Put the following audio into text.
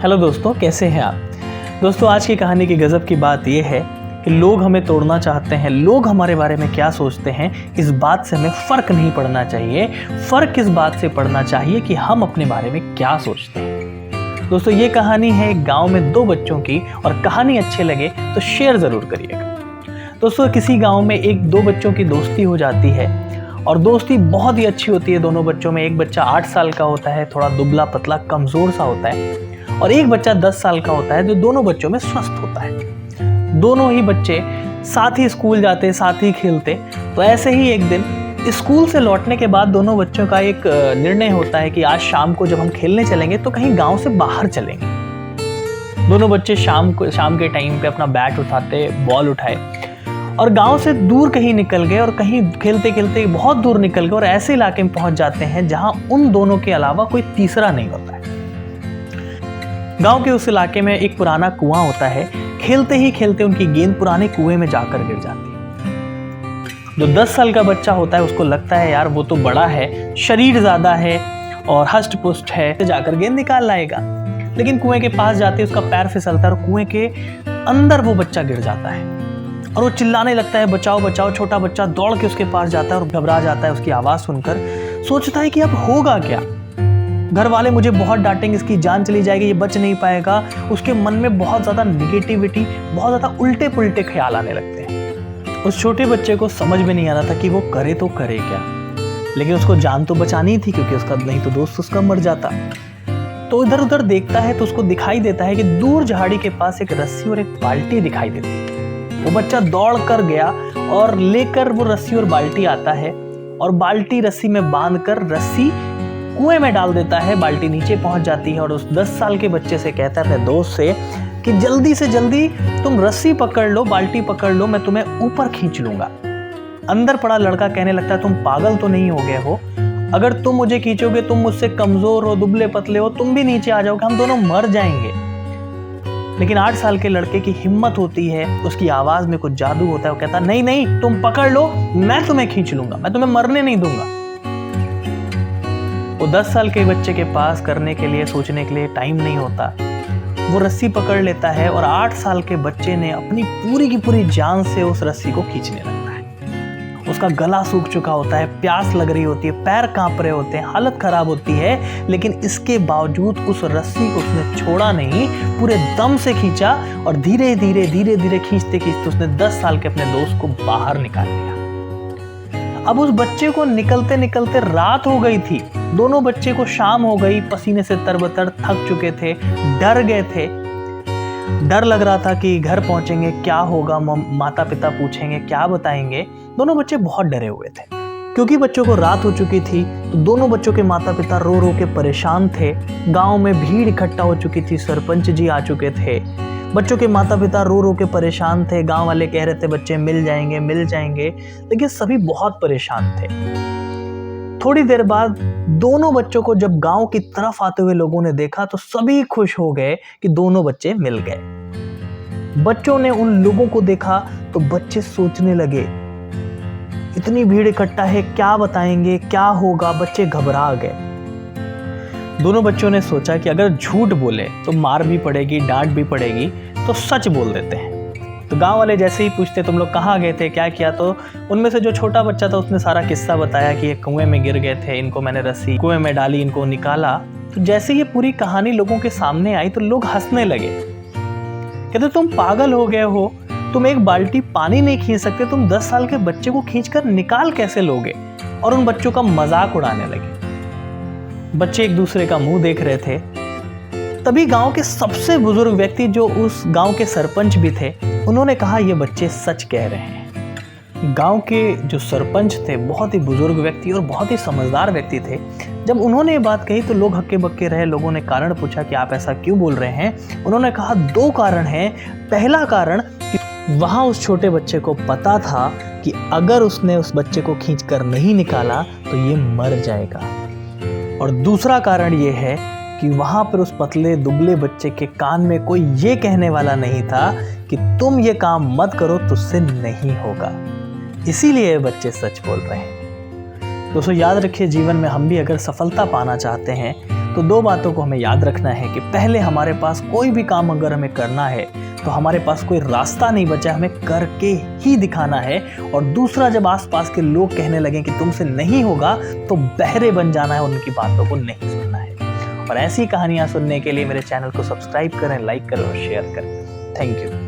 Hello दोस्तों, कैसे हैं आप। दोस्तों, आज की कहानी की गज़ब की बात यह है कि लोग हमें तोड़ना चाहते हैं, लोग हमारे बारे में क्या सोचते हैं, इस बात से हमें फ़र्क नहीं पड़ना चाहिए। फ़र्क इस बात से पड़ना चाहिए कि हम अपने बारे में क्या सोचते हैं। दोस्तों, ये कहानी है एक गाँव में दो बच्चों की, और कहानी अच्छी लगे तो शेयर ज़रूर करिएगा। दोस्तों, किसी गाँव में एक दो बच्चों की दोस्ती हो जाती है, और दोस्ती बहुत ही अच्छी होती है दोनों बच्चों में। एक बच्चा 8 साल का होता है, थोड़ा दुबला पतला कमज़ोर सा होता है, और एक बच्चा 10 साल का होता है जो दोनों बच्चों में स्वस्थ होता है। दोनों ही बच्चे साथ ही स्कूल जाते, साथ ही खेलते। तो ऐसे ही एक दिन स्कूल से लौटने के बाद दोनों बच्चों का एक निर्णय होता है कि आज शाम को जब हम खेलने चलेंगे तो कहीं गांव से बाहर चलेंगे। दोनों बच्चे शाम के टाइम पे अपना बैट उठाते, बॉल उठाए और गांव से दूर कहीं निकल गए, और कहीं खेलते खेलते बहुत दूर निकल गए और ऐसे इलाके में पहुंच जाते हैं जहां उन दोनों के अलावा कोई तीसरा नहीं होता है। गांव के उस इलाके में एक पुराना कुआं होता है। खेलते ही खेलते उनकी गेंद पुराने कुएं में जाकर गिर जाती है। जो 10 साल का बच्चा होता है उसको लगता है यार वो तो बड़ा है, शरीर ज्यादा है और हष्ट पुष्ट है, तो जाकर गेंद निकाल लाएगा। लेकिन कुएं के पास जाते उसका पैर फिसलता है और कुएं के अंदर वो बच्चा गिर जाता है, और वो चिल्लाने लगता है, बचाओ बचाओ। छोटा बच्चा दौड़ के उसके पास जाता है और घबरा जाता है उसकी आवाज सुनकर। सोचता है कि अब होगा क्या, घर वाले मुझे बहुत डांटेंगे, इसकी जान चली जाएगी, ये बच नहीं पाएगा। उसके मन में बहुत ज्यादा निगेटिविटी, बहुत ज्यादा उल्टे पुल्टे ख्याल आने लगते हैं। उस छोटे बच्चे को समझ में नहीं आ रहा था कि वो करे तो करे क्या, लेकिन उसको जान तो बचानी थी, क्योंकि उसका नहीं तो दोस्त उसका मर जाता। तो इधर उधर देखता है तो उसको दिखाई देता है कि दूर झाड़ी के पास एक रस्सी और एक बाल्टी दिखाई देती है। वो बच्चा दौड़ कर गया और लेकर वो रस्सी और बाल्टी आता है, और बाल्टी रस्सी में बांधकर रस्सी कुएं में डाल देता है। बाल्टी नीचे पहुंच जाती है, और उस 10 साल के बच्चे से कहता है अपने दोस्त से कि जल्दी से जल्दी तुम रस्सी पकड़ लो, बाल्टी पकड़ लो, मैं तुम्हें ऊपर खींच लूंगा। अंदर पड़ा लड़का कहने लगता है, तुम पागल तो नहीं हो गए हो? अगर तुम मुझे खींचोगे, तुम मुझसे कमजोर हो, दुबले पतले हो, तुम भी नीचे आ जाओगे, हम दोनों मर जाएंगे। लेकिन 8 साल के लड़के की हिम्मत होती है, उसकी आवाज में कुछ जादू होता है। वो कहता नहीं नहीं, तुम पकड़ लो, मैं तुम्हें खींच लूंगा, मैं तुम्हें मरने नहीं दूंगा। वो 10 साल के बच्चे के पास करने के लिए, सोचने के लिए टाइम नहीं होता। वो रस्सी पकड़ लेता है, और 8 साल के बच्चे ने अपनी पूरी की पूरी जान से उस रस्सी को खींचने लगता है। उसका गला सूख चुका होता है, प्यास लग रही होती है, पैर कांप रहे होते हैं, हालत खराब होती है, लेकिन इसके बावजूद उस रस्सी को उसने छोड़ा नहीं, पूरे दम से खींचा, और धीरे धीरे धीरे धीरे खींचते खींचते उसने 10 साल के अपने दोस्त को बाहर निकाल लिया। अब उस बच्चे को निकलते निकलते रात हो गई थी। दोनों बच्चे को शाम हो गई, पसीने से तरबतर, थक चुके थे, डर गए थे। डर लग रहा था कि घर पहुंचेंगे क्या होगा, माता पिता पूछेंगे, क्या बताएंगे। दोनों बच्चे बहुत डरे हुए थे, क्योंकि बच्चों को रात हो चुकी थी। तो दोनों बच्चों के माता पिता रो रो के परेशान थे। गांव में भीड़ इकट्ठा हो चुकी थी, सरपंच जी आ चुके थे। बच्चों के माता पिता रो रो के परेशान थे। गांव वाले कह रहे थे बच्चे मिल जाएंगे मिल जाएंगे, लेकिन सभी बहुत परेशान थे। थोड़ी देर बाद दोनों बच्चों को जब गांव की तरफ आते हुए लोगों ने देखा तो सभी खुश हो गए कि दोनों बच्चे मिल गए। बच्चों ने उन लोगों को देखा तो बच्चे सोचने लगे, इतनी भीड़ इकट्ठा है, क्या बताएंगे, क्या होगा। बच्चे घबरा गए। दोनों बच्चों ने सोचा कि अगर झूठ बोले तो मार भी पड़ेगी, डांट भी पड़ेगी, तो सच बोल देते हैं। तो गांव वाले जैसे ही पूछते तुम लोग कहाँ गए थे, क्या किया, तो उनमें से जो छोटा बच्चा था उसने सारा किस्सा बताया कि ये कुएं में गिर गए थे, इनको मैंने रस्सी कुएं में डाली, इनको निकाला। तो जैसे ये पूरी कहानी लोगों के सामने आई तो लोग हंसने लगे। कहते तुम पागल हो गए हो, तुम एक बाल्टी पानी नहीं खींच सकते, तुम 10 साल के बच्चे को खींचकर निकाल कैसे लोगे। और उन बच्चों का मजाक उड़ाने लगे। बच्चे एक दूसरे का मुंह देख रहे थे। तभी गांव के सबसे बुजुर्ग व्यक्ति, जो उस गांव के सरपंच भी थे, उन्होंने कहा ये बच्चे सच कह रहे हैं। गांव के जो सरपंच थे बहुत ही बुजुर्ग व्यक्ति और बहुत ही समझदार व्यक्ति थे। जब उन्होंने ये बात कही तो लोग हक्के बक्के रहे। लोगों ने कारण पूछा कि आप ऐसा क्यों बोल रहे हैं। उन्होंने कहा 2 कारण हैं। पहला कारण कि वहां उस छोटे बच्चे को पता था कि अगर उसने उस बच्चे को खींचकर नहीं निकाला तो ये मर जाएगा, और दूसरा कारण ये है कि वहां पर उस पतले दुबले बच्चे के कान में कोई ये कहने वाला नहीं था कि तुम ये काम मत करो, तुझसे नहीं होगा। इसीलिए बच्चे सच बोल रहे हैं। दोस्तों, याद रखिए, जीवन में हम भी अगर सफलता पाना चाहते हैं तो दो बातों को हमें याद रखना है कि पहले हमारे पास कोई भी काम अगर हमें करना है तो हमारे पास कोई रास्ता नहीं बचा, हमें करके ही दिखाना है। और दूसरा, जब आसपास के लोग कहने लगे कि तुमसे नहीं होगा तो बहरे बन जाना है, उनकी बातों को नहीं सुनना है। और ऐसी कहानियां सुनने के लिए मेरे चैनल को सब्सक्राइब करें, लाइक करें और शेयर करें। Thank you.